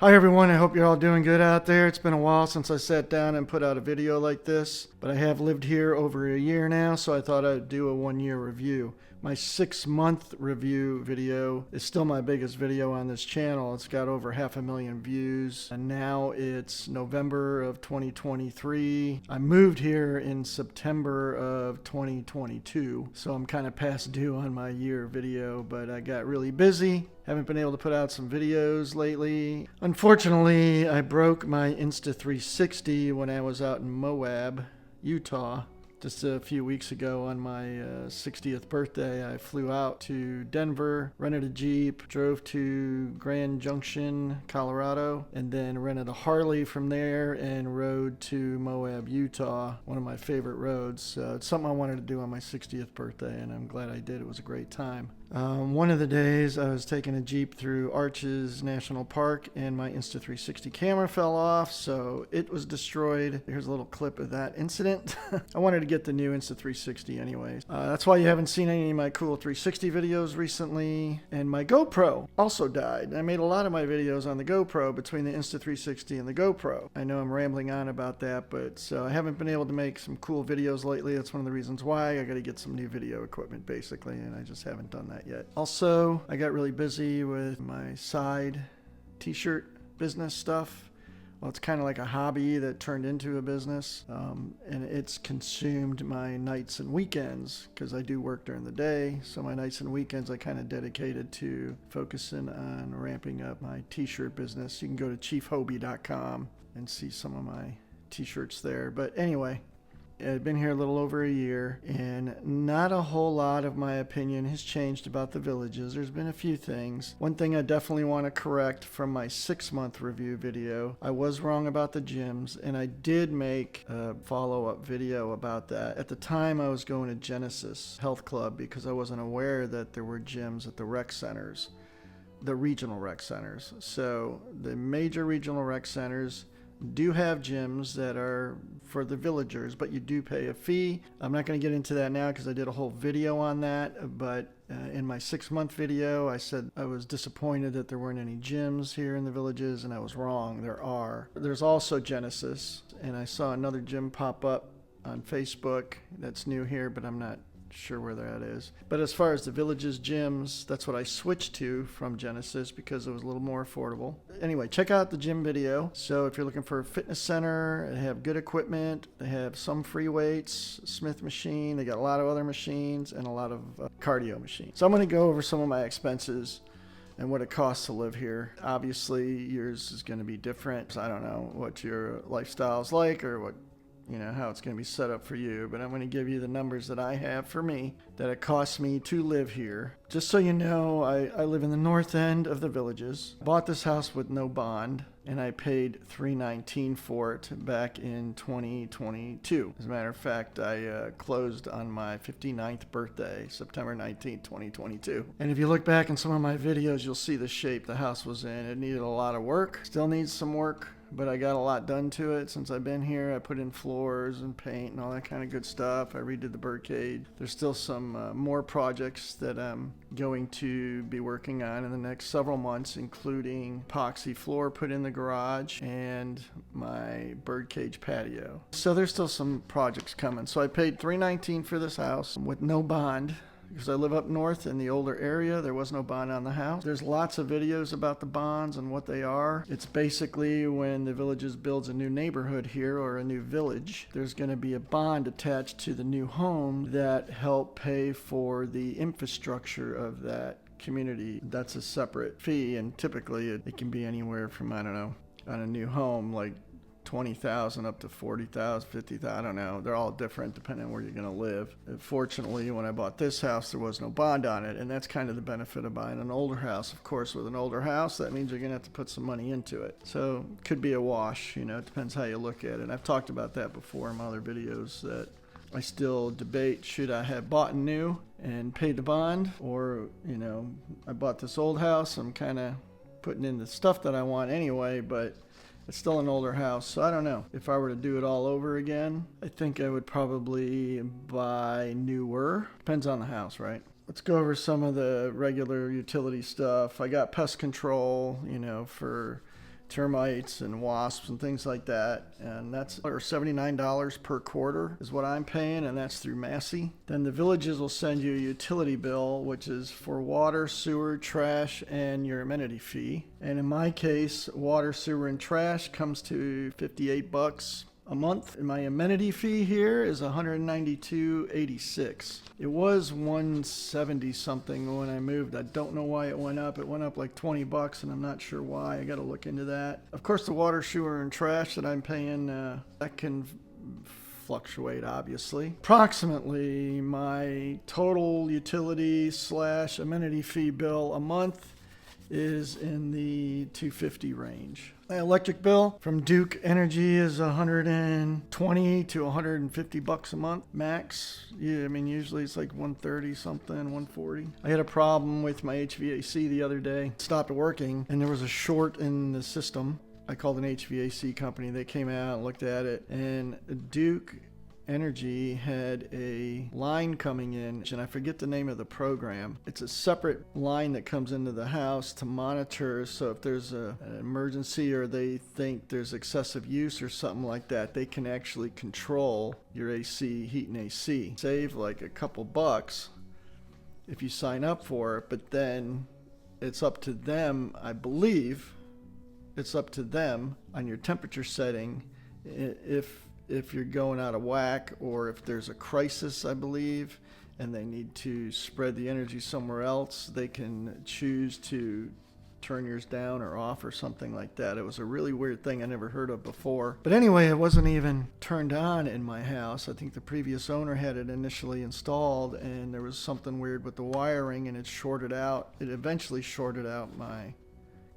Hi everyone, I hope you're all doing good out there. It's been a while since I sat down and put out a video like this, but I have lived here over a year now, so I thought I'd do a 1-year review. My 6-month review video is still my biggest video on this channel. It's got over 500,000 views, and now it's November of 2023. I moved here in September of 2022, so I'm kind of past due on my year video, but I got really busy. Haven't been able to put out some videos lately. Unfortunately, I broke my Insta360 when I was out in Moab, Utah. Just a few weeks ago on my 60th birthday, I flew out to Denver, rented a Jeep, drove to Grand Junction, Colorado, and then rented a Harley from there and rode to Moab, Utah, one of my favorite roads. It's something I wanted to do on my 60th birthday, and I'm glad I did. It was a great time. One of the days I was taking a Jeep through Arches National Park and my Insta360 camera fell off, so it was destroyed. Here's a little clip of that incident. I wanted to get the new Insta360 anyways. That's why you haven't seen any of my cool 360 videos recently. And my GoPro also died. I made a lot of my videos on the GoPro between the Insta360 and the GoPro. I know I'm rambling on about that, but so I haven't been able to make some cool videos lately. That's one of the reasons why. I got to get some new video equipment basically, and I just haven't done that yet. Also, I got really busy with my side t-shirt business stuff. Well, it's kind of like a hobby that turned into a business, and it's consumed my nights and weekends because I do work during the day. So my nights and weekends I kind of dedicated to focusing on ramping up my t-shirt business. You can go to chiefhobie.com and see some of my t-shirts there. But anyway, I've been here a little over a year, and not a whole lot of my opinion has changed about the Villages. There's been a few things. One thing I definitely want to correct from my 6-month review video. I was wrong about the gyms, and I did make a follow-up video about that. At the time, I was going to Genesis Health Club because I wasn't aware that there were gyms at the rec centers, the regional rec centers. So the major regional rec centers do have gyms that are for the villagers, but you do pay a fee. I'm not going to get into that now because I did a whole video on that, but in my 6-month video I said I was disappointed that there weren't any gyms here in the Villages, and I was wrong. There are. There's also Genesis, and I saw another gym pop up on Facebook that's new here, but I'm not sure where that is. But as far as the Villages gyms, that's what I switched to from Genesis because it was a little more affordable. Anyway, check out the gym video. So if you're looking for a fitness center, they have good equipment. They have some free weights, Smith machine. They got a lot of other machines and a lot of cardio machines. So I'm going to go over some of my expenses and what it costs to live here. Obviously, yours is going to be different. I don't know what your lifestyle is like or what how it's going to be set up for you, but I'm going to give you the numbers that I have for me that it costs me to live here. Just so you know, I live in the north end of the Villages. Bought this house with no bond, and I paid $319 for it back in 2022. As a matter of fact, I closed on my 59th birthday, September 19th, 2022. And if you look back in some of my videos, you'll see the shape the house was in. It needed a lot of work. Still needs some work, but I got a lot done to it since I've been here. I put in floors and paint and all that kind of good stuff. I redid the birdcage. There's still some more projects that I'm going to be working on in the next several months, including epoxy floor put in the garage and my birdcage patio. So there's still some projects coming. So I paid $319 for this house with no bond. Because I live up north in the older area, there was no bond on the house. There's lots of videos about the bonds and what they are. It's basically when the Villages builds a new neighborhood here or a new village, there's going to be a bond attached to the new home that help pay for the infrastructure of that community. That's a separate fee, and typically it can be anywhere from, I don't know, on a new home, like $20,000 up to $40,000, $50,000, I don't know. They're all different depending on where you're going to live. Fortunately, when I bought this house, there was no bond on it, and that's kind of the benefit of buying an older house. Of course, with an older house, that means you're going to have to put some money into it. So it could be a wash, it depends how you look at it. I've talked about that before in my other videos, that I still debate, should I have bought new and paid the bond, or, I bought this old house, I'm kind of putting in the stuff that I want anyway, but it's still an older house, so I don't know. If I were to do it all over again, I think I would probably buy newer. Depends on the house, right? Let's go over some of the regular utility stuff. I got pest control, for termites and wasps and things like that. And that's or $79 per quarter is what I'm paying, and that's through Massey. Then the Villages will send you a utility bill, which is for water, sewer, trash, and your amenity fee. And in my case, water, sewer, and trash comes to $58 a month. And my amenity fee here is $192.86. It was $170 something when I moved. I don't know why it went up. It went up like $20, and I'm not sure why. I got to look into that. Of course, the water, sewer, and trash that I'm paying, that can fluctuate, obviously. Approximately my total utility / amenity fee bill a month is in the $250 range. My electric bill from Duke Energy is $120 to $150 a month max. Yeah, I mean usually it's like $130 something, $140. I had a problem with my HVAC the other day. It stopped working and there was a short in the system. I called an HVAC company. They came out and looked at it, and Duke Energy had a line coming in, and I forget the name of the program. It's a separate line that comes into the house to monitor, so if there's an emergency or they think there's excessive use or something like that, they can actually control your AC, heat and AC. Save like a couple bucks if you sign up for it, but then it's up to them, I believe, it's up to them on your temperature setting if you're going out of whack or if there's a crisis, I believe, and they need to spread the energy somewhere else, they can choose to turn yours down or off or something like that. It was a really weird thing I never heard of before. But anyway, it wasn't even turned on in my house. I think the previous owner had it initially installed, and there was something weird with the wiring, and it shorted out. It eventually shorted out my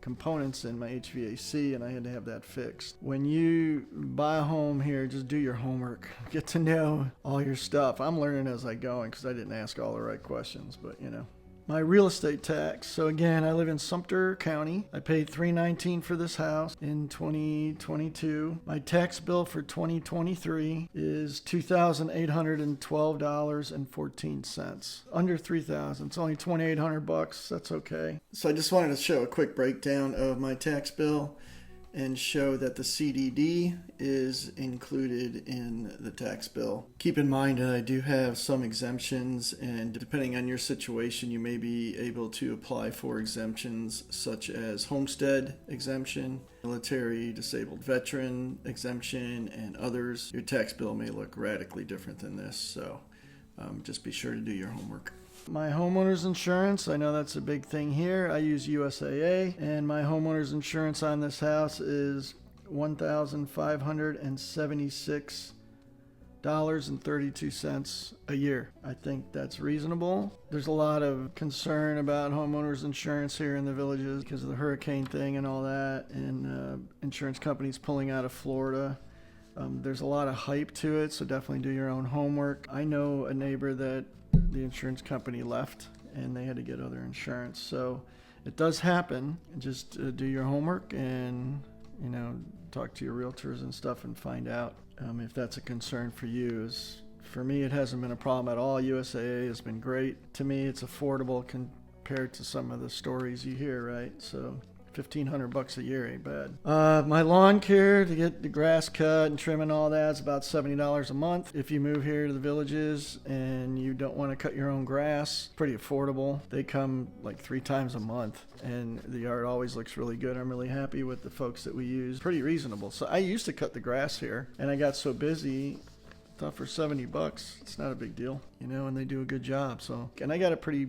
components in my HVAC, and I had to have that fixed. When you buy a home here, just do your homework. Get to know all your stuff. I'm learning as I go because I didn't ask all the right questions, but you know. My real estate tax. So again, I live in Sumter County. I paid $319 for this house in 2022. My tax bill for 2023 is $2,812.14. Under $3,000. It's only $2,800. That's okay. So I just wanted to show a quick breakdown of my tax bill and show that the CDD is included in the tax bill. Keep in mind that I do have some exemptions, and depending on your situation, you may be able to apply for exemptions such as homestead exemption, military disabled veteran exemption, and others. Your tax bill may look radically different than this, so just be sure to do your homework. My homeowner's insurance, I know that's a big thing here. I use USAA, and my homeowner's insurance on this house is $1,576.32 a year. I think that's reasonable. There's a lot of concern about homeowners insurance here in the Villages because of the hurricane thing and all that, and insurance companies pulling out of Florida. There's a lot of hype to it, so definitely do your own homework. I know a neighbor that the insurance company left and they had to get other insurance, so it does happen. Just do your homework and talk to your realtors and stuff and find out if that's a concern for you. For me, it hasn't been a problem at all. USAA has been great to me. It's affordable compared to some of the stories you hear, right? So $1,500 a year ain't bad. My lawn care to get the grass cut and trim and all that is about $70 a month. If you move here to the Villages and you don't want to cut your own grass, pretty affordable. They come like 3 times a month, and the yard always looks really good. I'm really happy with the folks that we use. Pretty reasonable. So I used to cut the grass here, and I got so busy. I thought for $70, it's not a big deal, and they do a good job. So, and I got a pretty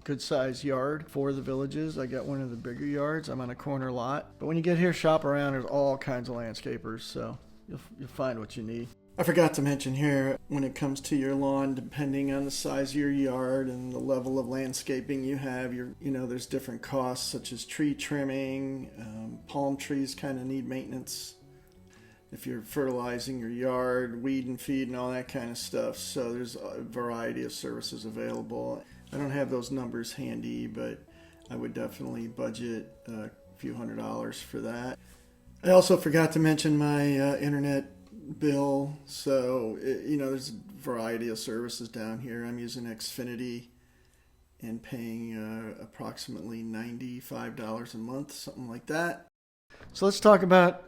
good sized yard for the Villages. I got one of the bigger yards. I'm on a corner lot. But when you get here, shop around. There's all kinds of landscapers, so you'll find what you need. I forgot to mention here, when it comes to your lawn, depending on the size of your yard and the level of landscaping you have, there's different costs such as tree trimming. Palm trees kind of need maintenance. If you're fertilizing your yard, weed and feed and all that kind of stuff. So there's a variety of services available. I don't have those numbers handy, but I would definitely budget a few $100s for that. I also forgot to mention my internet bill. So, there's a variety of services down here. I'm using Xfinity and paying approximately $95 a month, something like that. So let's talk about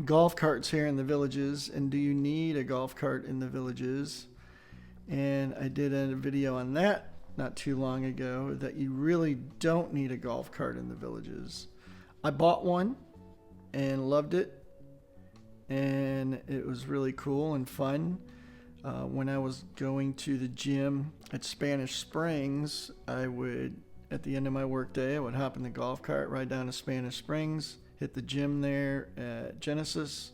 golf carts here in the Villages, and do you need a golf cart in the Villages? And I did a video on that not too long ago, that you really don't need a golf cart in the Villages. I bought one and loved it, and it was really cool and fun. When I was going to the gym at Spanish Springs, I would, at the end of my workday, I would hop in the golf cart, ride down to Spanish Springs, hit the gym there at Genesis,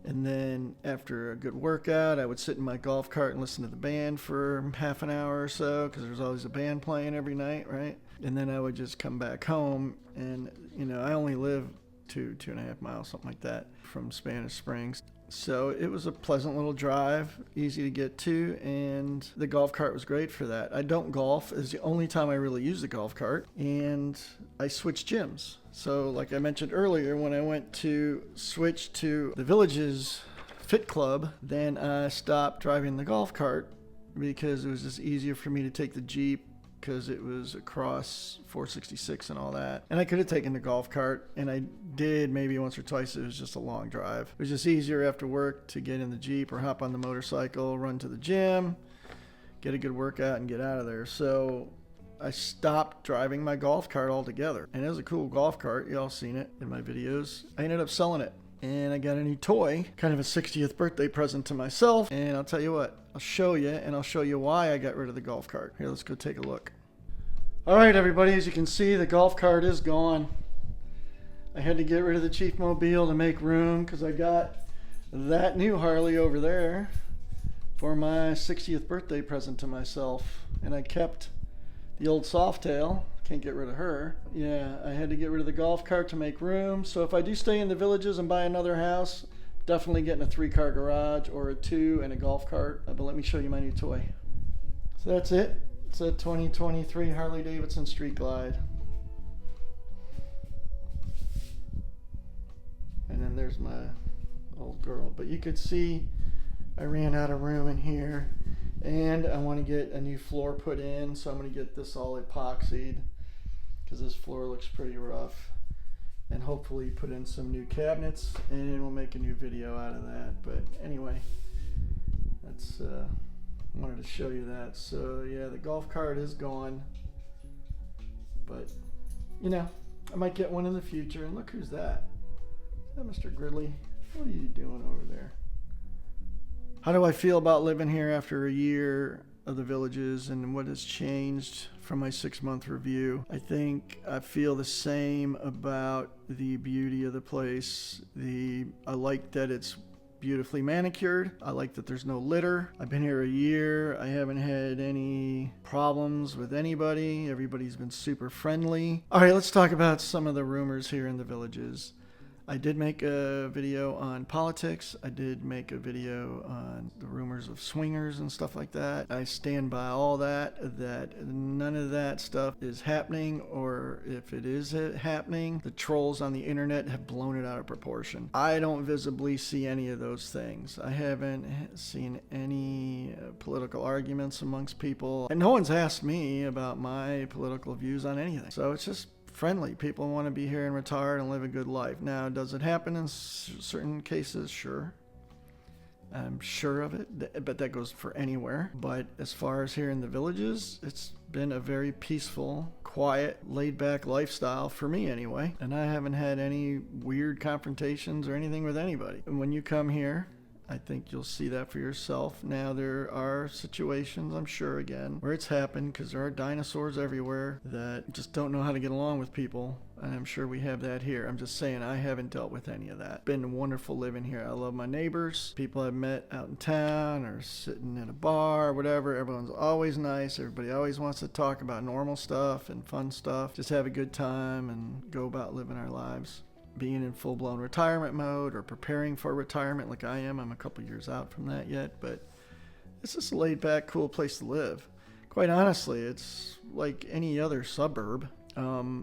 and then after a good workout, I would sit in my golf cart and listen to the band for half an hour or so, because there's always a band playing every night, right? And then I would just come back home, and I only live 2.5 miles, something like that, from Spanish Springs. So it was a pleasant little drive, easy to get to, and the golf cart was great for that. I don't golf. It's the only time I really use the golf cart, and I switched gyms. So like I mentioned earlier, when I went to switch to the Villages Fit Club, then I stopped driving the golf cart because it was just easier for me to take the Jeep, because it was across 466 and all that. And I could have taken the golf cart, and I did maybe once or twice. It was just a long drive. It was just easier after work to get in the Jeep or hop on the motorcycle, run to the gym, get a good workout, and get out of there. So I stopped driving my golf cart altogether. And it was a cool golf cart. You all seen it in my videos. I ended up selling it, and I got a new toy, kind of a 60th birthday present to myself. And I'll tell you what, I'll show you, and I'll show you why I got rid of the golf cart. Here, let's go take a look. All right, everybody, as you can see, the golf cart is gone. I had to get rid of the Chief Mobile to make room, because I got that new Harley over there for my 60th birthday present to myself. And I kept the old Softail. Can't get rid of her. Yeah, I had to get rid of the golf cart to make room. So if I do stay in the Villages and buy another house, definitely getting a 3-car garage or a 2 and a golf cart. But let me show you my new toy. So that's it. It's a 2023 Harley Davidson Street Glide. And then there's my old girl. But you could see I ran out of room in here, and I want to get a new floor put in, so I'm going to get this all epoxied, because this floor looks pretty rough, and hopefully put in some new cabinets, and we'll make a new video out of that. But anyway, that's I wanted to show you that. So yeah, the golf cart is gone, but I might get one in the future. And look who's that. Is that Mr. Gridley? What are you doing over there? How do I feel about living here after a year of the Villages, and what has changed from my 6-month review? I think I feel the same about the beauty of the place. I like that it's beautifully manicured. I like that there's no litter. I've been here a year. I haven't had any problems with anybody. Everybody's been super friendly. All right, let's talk about some of the rumors here in the Villages. I did make a video on politics. I did make a video on the rumors of swingers and stuff like that. I stand by all that none of that stuff is happening, or if it is happening, the trolls on the internet have blown it out of proportion. I don't visibly see any of those things. I haven't seen any political arguments amongst people, and no one's asked me about my political views on anything. So it's just friendly. People want to be here and retire and live a good life. Now, does it happen in certain cases? Sure. I'm sure of it, but that goes for anywhere. But as far as here in the Villages, it's been a very peaceful, quiet, laid-back lifestyle for me anyway. And I haven't had any weird confrontations or anything with anybody. And when you come here, I think you'll see that for yourself. Now, there are situations, I'm sure, again, where it's happened, because there are dinosaurs everywhere that just don't know how to get along with people. And I'm sure we have that here. I'm just saying, I haven't dealt with any of that. Been wonderful living here. I love my neighbors. People I've met out in town or sitting in a bar or whatever. Everyone's always nice. Everybody always wants to talk about normal stuff and fun stuff. Just have a good time and go about living our lives. Being in full-blown retirement mode or preparing for retirement like I am. I'm a couple years out from that yet, but it's just a laid-back, cool place to live. Quite honestly, it's like any other suburb,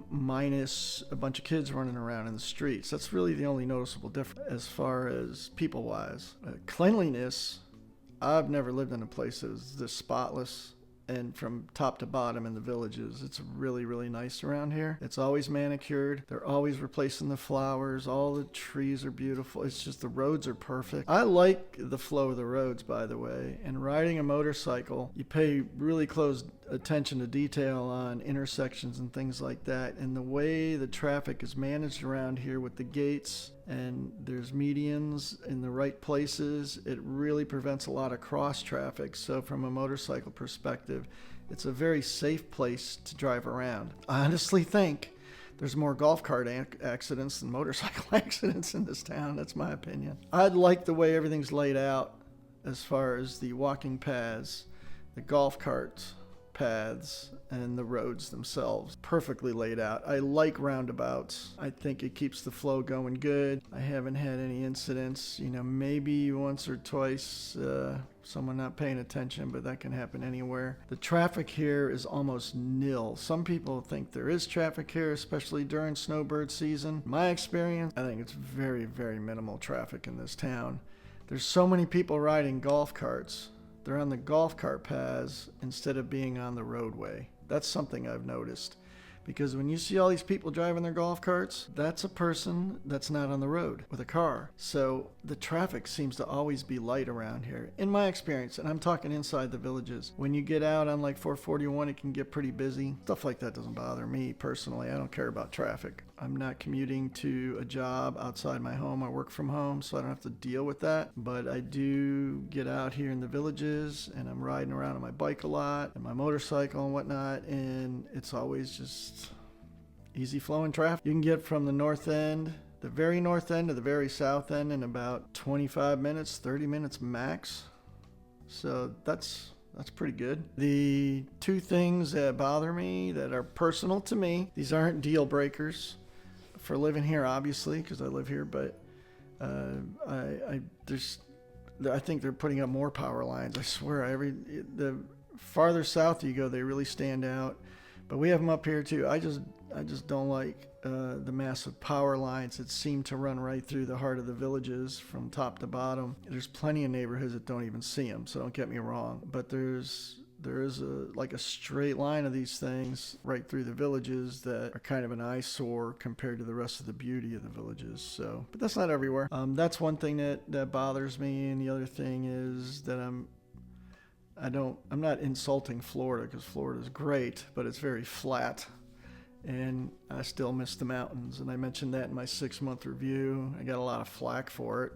minus a bunch of kids running around in the streets. That's really the only noticeable difference as far as people-wise. Cleanliness, I've never lived in a place that was this spotless and from top to bottom in the Villages. It's really, really nice around here. It's always manicured. They're always replacing the flowers. All the trees are beautiful. It's just the roads are perfect. I like the flow of the roads, by the way. And riding a motorcycle, you pay really close attention to detail on intersections and things like that. And the way the traffic is managed around here with the gates, and there's medians in the right places, it really prevents a lot of cross traffic. So from a motorcycle perspective, it's a very safe place to drive around. I honestly think there's more golf cart accidents than motorcycle accidents in this town. That's my opinion. I like the way everything's laid out as far as the walking paths, the golf carts, paths, and the roads themselves. Perfectly laid out. I like roundabouts. I think it keeps the flow going good. I haven't had any incidents. Maybe once or twice someone not paying attention, but that can happen anywhere. The traffic here is almost nil. Some people think there is traffic here, especially during snowbird season. In my experience, I think it's very, very minimal traffic in this town. There's so many people riding golf carts. They're on the golf cart paths instead of being on the roadway. That's something I've noticed. Because when you see all these people driving their golf carts, that's a person that's not on the road with a car. So the traffic seems to always be light around here, in my experience, and I'm talking inside the Villages. When you get out on like 441, it can get pretty busy. Stuff like that doesn't bother me personally. I don't care about traffic. I'm not commuting to a job outside my home. I work from home, so I don't have to deal with that. But I do get out here in the Villages, and I'm riding around on my bike a lot, and my motorcycle and whatnot, and it's always just easy flowing traffic. You can get from the north end, the very north end, to the very south end in about 25 minutes, 30 minutes max. So that's pretty good. The two things that bother me that are personal to me, these aren't deal breakers for living here, obviously, because I live here, but I think they're putting up more power lines. I swear, the farther south you go, they really stand out. But we have them up here too. I just don't like the massive power lines that seem to run right through the heart of the Villages from top to bottom. There's plenty of neighborhoods that don't even see them, so don't get me wrong. But there is a straight line of these things right through the Villages that are kind of an eyesore compared to the rest of the beauty of the Villages. So, but that's not everywhere. That's one thing that bothers me, and the other thing is that I'm not insulting Florida, because Florida is great, but it's very flat, and I still miss the mountains. And I mentioned that in my 6-month review. I got a lot of flack for it.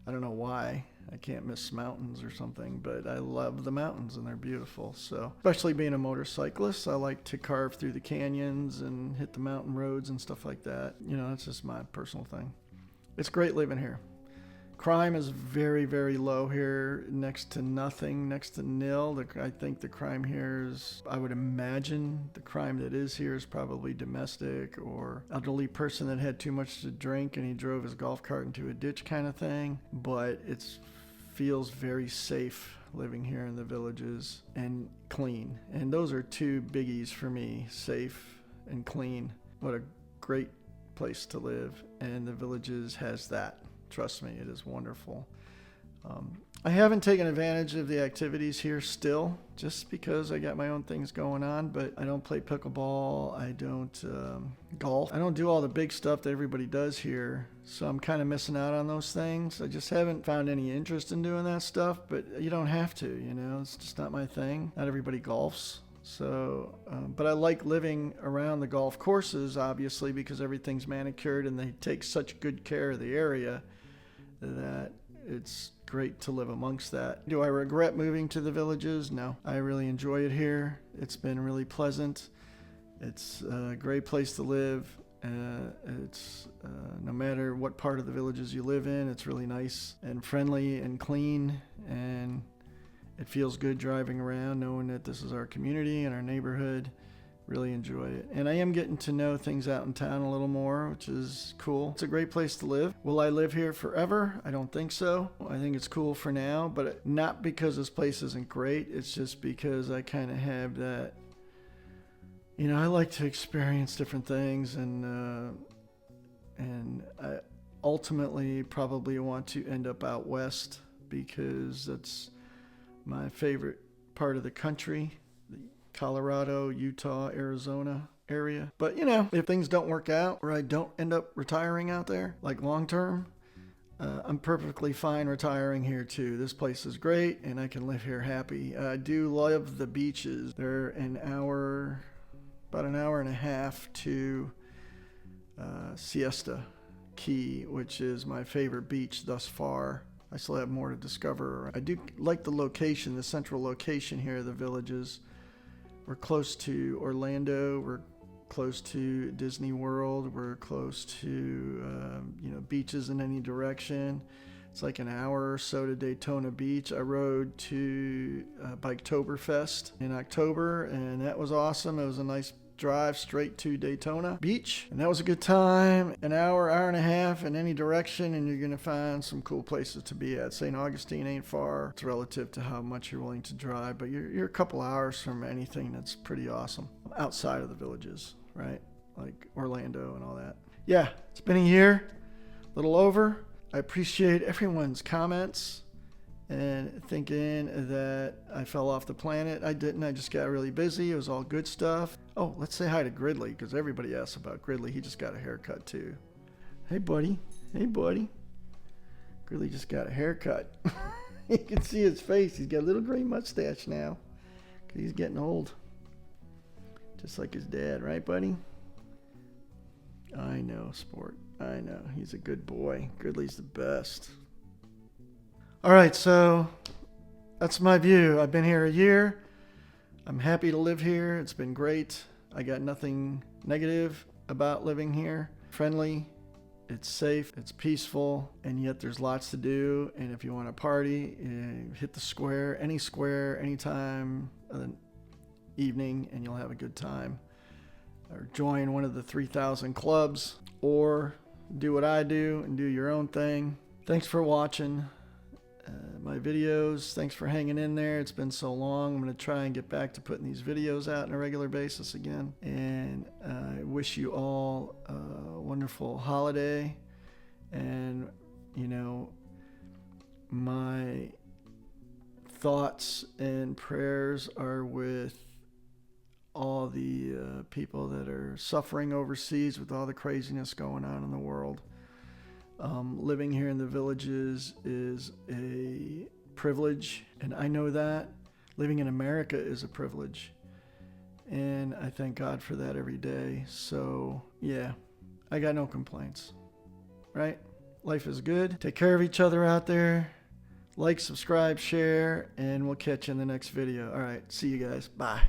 I don't know why. I can't miss mountains or something, but I love the mountains and they're beautiful. So, especially being a motorcyclist, I like to carve through the canyons and hit the mountain roads and stuff like that. That's just my personal thing. It's great living here. Crime is very, very low here, next to nothing, next to nil. I think the crime here I would imagine the crime that is here is probably domestic or elderly person that had too much to drink and he drove his golf cart into a ditch kind of thing. But it feels very safe living here in the Villages, and clean. And those are two biggies for me, safe and clean. What a great place to live, and the Villages has that. Trust me, it is wonderful. I haven't taken advantage of the activities here still, just because I got my own things going on, but I don't play pickleball, I don't golf. I don't do all the big stuff that everybody does here, so I'm kind of missing out on those things. I just haven't found any interest in doing that stuff, but you don't have to, it's just not my thing. Not everybody golfs. So, but I like living around the golf courses, obviously, because everything's manicured and they take such good care of the area that it's great to live amongst that. Do I regret moving to the Villages? No. I really enjoy it here. It's been really pleasant. It's a great place to live. It's no matter what part of the Villages you live in, it's really nice and friendly and clean, and it feels good driving around knowing that this is our community and our neighborhood. Really enjoy it. And I am getting to know things out in town a little more, which is cool. It's a great place to live. Will I live here forever? I don't think so. I think it's cool for now, but not because this place isn't great. It's just because I kind of have that, I like to experience different things, and I ultimately probably want to end up out west, because that's my favorite part of the country. Colorado, Utah, Arizona area. But you know, if things don't work out or I don't end up retiring out there, like long term, I'm perfectly fine retiring here too. This place is great and I can live here happy. I do love the beaches. They're about an hour and a half to Siesta Key, which is my favorite beach thus far. I still have more to discover. I do like the location, the central location here of the Villages. We're close to Orlando. We're close to Disney World. We're close to beaches in any direction. It's like an hour or so to Daytona Beach. I rode to Biketoberfest in October, and that was awesome. It was a nice drive straight to Daytona Beach, and that was a good time. An hour and a half in any direction, and you're gonna find some cool places to be at. St. Augustine ain't far. It's relative to how much you're willing to drive, but you're a couple hours from anything that's pretty awesome outside of the Villages, right? Like Orlando and all that. Yeah, it's been a year, a little over. I appreciate everyone's comments and thinking that I fell off the planet. I didn't. I just got really busy. It was all good stuff. Oh, let's say hi to Gridley, because everybody asks about Gridley. He just got a haircut too. Hey, buddy. Hey, buddy. Gridley just got a haircut. You can see his face. He's got a little gray mustache now, because he's getting old. Just like his dad, right, buddy? I know, Sport. I know. He's a good boy. Gridley's the best. All right, so that's my view. I've been here a year. I'm happy to live here. It's been great. I got nothing negative about living here. Friendly, it's safe, it's peaceful, and yet there's lots to do. And if you want to party, hit the square, anytime of the evening, and you'll have a good time. Or join one of the 3,000 clubs, or do what I do and do your own thing. Thanks for watching my videos. Thanks for hanging in there. It's been so long. I'm going to try and get back to putting these videos out on a regular basis again. And I wish you all a wonderful holiday. And, you know, my thoughts and prayers are with all the people that are suffering overseas with all the craziness going on in the world. Living here in the Villages is a privilege, and I know that. Living in America is a privilege, and I thank God for that every day. So, yeah, I got no complaints, right? Life is good. Take care of each other out there. Like, subscribe, share, and we'll catch you in the next video. All right, see you guys. Bye.